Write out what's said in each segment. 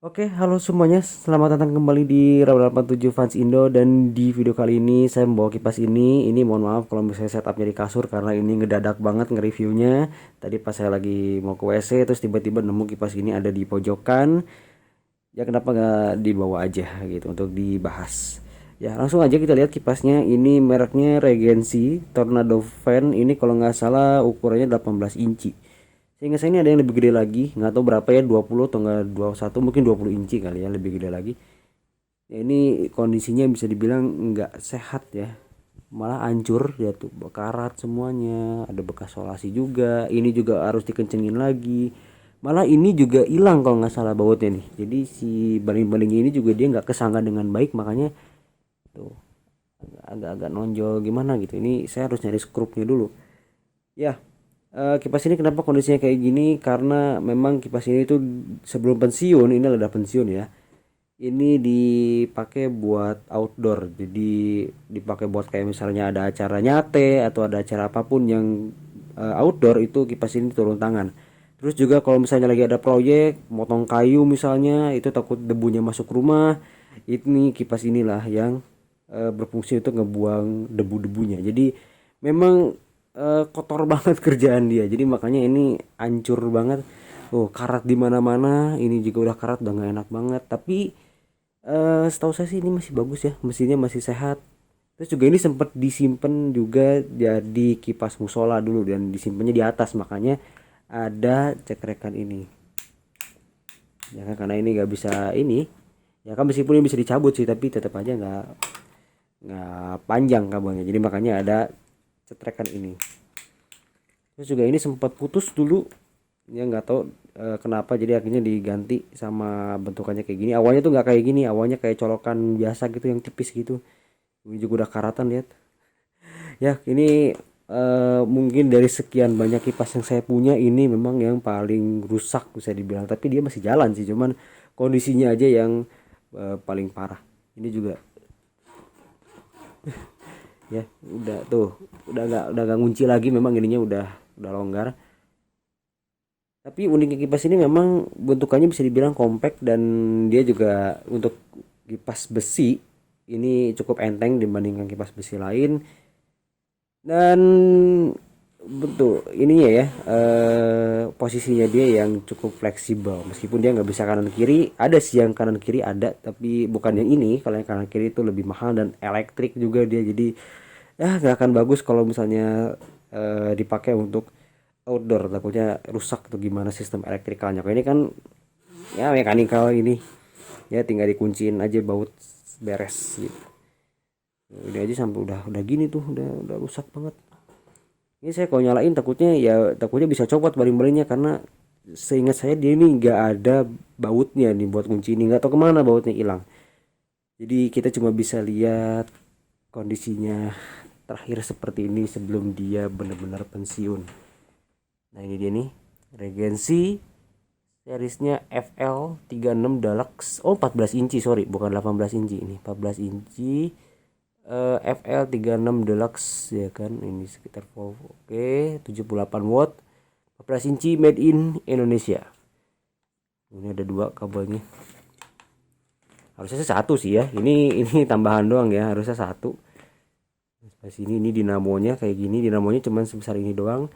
Oke, halo semuanya. Selamat datang kembali di Raw 87 Fans Indo, dan di video kali ini saya membawa kipas ini. Ini mohon maaf kalau misalnya setupnya di kasur karena ini ngedadak banget nge-reviewnya. Tadi pas saya lagi mau ke WC terus tiba-tiba nemu kipas ini ada di pojokan. Ya kenapa nggak dibawa aja gitu untuk dibahas. Ya langsung aja kita lihat kipasnya. Ini mereknya Regency Tornado Fan. Ini kalau nggak salah ukurannya 18 inci. Sehingga saya ini ada yang lebih gede lagi, nggak tahu berapa ya, 20 atau enggak 21, mungkin 20 inci kali ya, lebih gede lagi. Ya, ini kondisinya bisa dibilang nggak sehat ya. Malah hancur dia tuh, bekarat semuanya, ada bekas solasi juga. Ini juga harus dikencengin lagi. Malah ini juga hilang kalau nggak salah bautnya nih. Jadi si baling-baling ini juga dia nggak kesangga dengan baik, makanya tuh agak-agak nonjol gimana gitu. Ini saya harus nyari skrupnya dulu. Ya, kipas ini kenapa kondisinya kayak gini? Karena memang kipas ini tuh sebelum pensiun, ini udah pensiun ya. Ini dipakai buat outdoor. Jadi dipakai buat kayak misalnya ada acara nyate atau ada acara apapun yang outdoor, itu kipas ini turun tangan. Terus juga kalau misalnya lagi ada proyek motong kayu misalnya, itu takut debunya masuk rumah. Ini kipas inilah yang berfungsi untuk ngebuang debu-debunya. Jadi memang kotor banget kerjaan dia. Jadi makanya ini hancur banget. Oh, karat di mana-mana. Ini juga udah karat, udah gak enak banget. Tapi setahu saya sih ini masih bagus ya. Mesinnya masih sehat. Terus juga ini sempat disimpan juga jadi kipas musola dulu, dan disimpannya di atas, makanya ada cekrekan ini. Ya kan, karena ini nggak bisa ini. Ya kan meskipun ini bisa dicabut sih, tapi tetap aja nggak panjang kabelnya. Jadi makanya ada cetrekan ini. Terus juga ini sempat putus dulu, ya nggak tahu kenapa, jadi akhirnya diganti sama bentukannya kayak gini. Awalnya tuh nggak kayak gini, awalnya kayak colokan biasa gitu yang tipis gitu. Ini juga udah karatan, lihat ya. Ini mungkin dari sekian banyak kipas yang saya punya, ini memang yang paling rusak bisa dibilang, tapi dia masih jalan sih, cuman kondisinya aja yang paling parah. Ini juga ya udah tuh, udah nggak ngunci lagi, memang ininya udah longgar. Tapi uniknya kipas ini memang bentukannya bisa dibilang compact, dan dia juga untuk kipas besi ini cukup enteng dibandingkan kipas besi lain. Dan bentuk ininya ya, posisinya dia yang cukup fleksibel, meskipun dia nggak bisa kanan kiri. Ada sih yang kanan kiri ada, tapi bukan yang ini. Kalau yang kanan kiri itu lebih mahal dan elektrik juga dia, jadi ya nggak akan bagus kalau misalnya dipakai untuk outdoor, takutnya rusak atau gimana sistem elektrikalnya. Kalau ini kan ya mekanikal ini, ya tinggal dikunciin aja baut, beres gitu. Ini aja sampai udah gini tuh, udah rusak banget. Ini saya kalau nyalain takutnya bisa copot baling-balingnya, karena seingat saya dia ini nggak ada bautnya nih buat kunci ini, nggak tahu kemana bautnya hilang. Jadi kita cuma bisa lihat kondisinya terakhir seperti ini sebelum dia benar-benar pensiun. Nah ini dia nih, Regency seriesnya FL36 Deluxe. Oh, 14 inci, sorry, bukan 18 inci, ini 14 inci. FL36 Deluxe ya kan, ini sekitar oke 78 watt, 14 inci, made in Indonesia. Ini ada dua kabelnya, harusnya satu sih ya, ini tambahan doang ya, harusnya satu. Di sini ini dinamonya kayak gini, dinamonya cuman sebesar ini doang.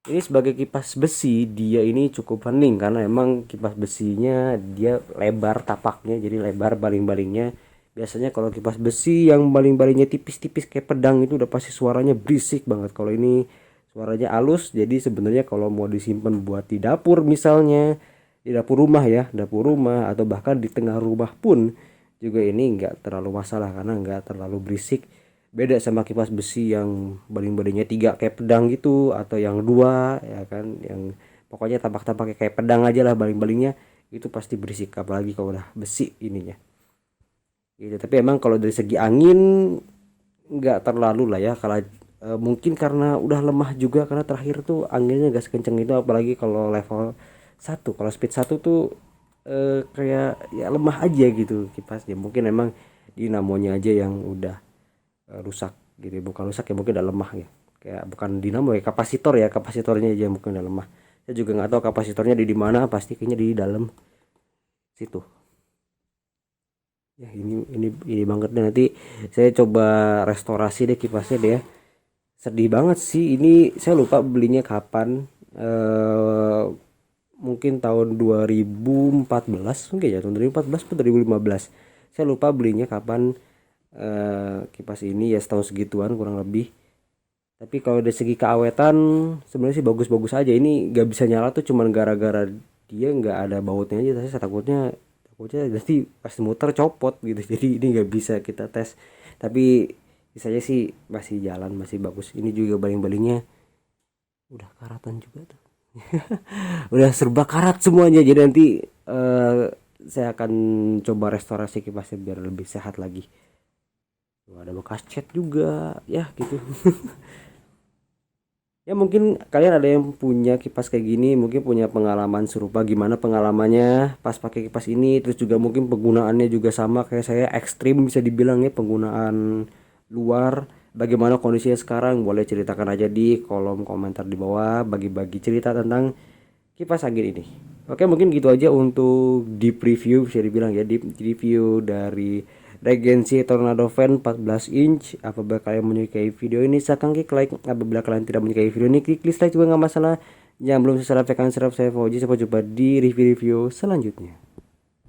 Ini sebagai kipas besi dia ini cukup hening, karena emang kipas besinya dia lebar tapaknya, jadi lebar baling-balingnya. Biasanya kalau kipas besi yang baling-balingnya tipis-tipis kayak pedang itu udah pasti suaranya berisik banget. Kalau ini suaranya halus, jadi sebenarnya kalau mau disimpan buat di dapur misalnya, di dapur rumah ya, dapur rumah atau bahkan di tengah rumah pun juga ini nggak terlalu masalah, karena nggak terlalu berisik. Beda sama kipas besi yang baling-balingnya tiga kayak pedang gitu, atau yang dua ya kan, yang pokoknya tapak-tapaknya kayak pedang aja lah baling-balingnya, itu pasti berisik, apalagi kalau udah besi ininya gitu. Tapi emang kalau dari segi angin nggak terlalu lah ya, kalau mungkin karena udah lemah juga, karena terakhir tuh anginnya gak sekenceng itu, apalagi kalau level satu. Kalau speed satu tuh kayak ya lemah aja gitu kipasnya. Mungkin emang dinamonya aja yang udah rusak gitu ya. Bukan rusak ya, mungkin udah lemah ya, kayak bukan dinamo ya, kapasitor ya, kapasitornya aja mungkin udah lemah. Saya juga nggak tahu kapasitornya di mana, pasti kayaknya di dalam. situ. Ya ini banget deh, nanti saya coba restorasi deh kipasnya deh ya. Sedih banget sih ini, saya lupa belinya kapan. eh Mungkin tahun 2014 mungkin ya, tahun 2014 atau 2015. Saya lupa belinya kapan. Kipas ini ya setahun segituan kurang lebih. Tapi kalau dari segi keawetan sebenarnya sih bagus-bagus aja. Ini gak bisa nyala tuh cuman gara-gara dia nggak ada bautnya aja. Tapi saya takutnya nanti pas muter copot gitu. Jadi ini nggak bisa kita tes. Tapi bisanya sih masih jalan, masih bagus. Ini juga baling-balingnya udah karatan juga tuh. Udah serba karat semuanya. Jadi nanti eh, saya akan coba restorasi kipasnya biar lebih sehat lagi. Tuh, ada bekas cat juga ya gitu. Ya mungkin kalian ada yang punya kipas kayak gini, mungkin punya pengalaman serupa, gimana pengalamannya pas pakai kipas ini, terus juga mungkin penggunaannya juga sama kayak saya, ekstrim bisa dibilang ya penggunaan luar. Bagaimana kondisinya sekarang? Boleh ceritakan aja di kolom komentar di bawah, bagi-bagi cerita tentang kipas angin ini. Oke, mungkin gitu aja untuk deep review, bisa dibilang ya deep review dari Regency Tornado Fan 14 inch. Apabila kalian menyukai video ini, silahkan klik like. Apabila kalian tidak menyukai video ini, klik dislike juga nggak masalah. Yang belum subscribe, tekan subscribe. Saya Fauji, sampai jumpa di review-review selanjutnya.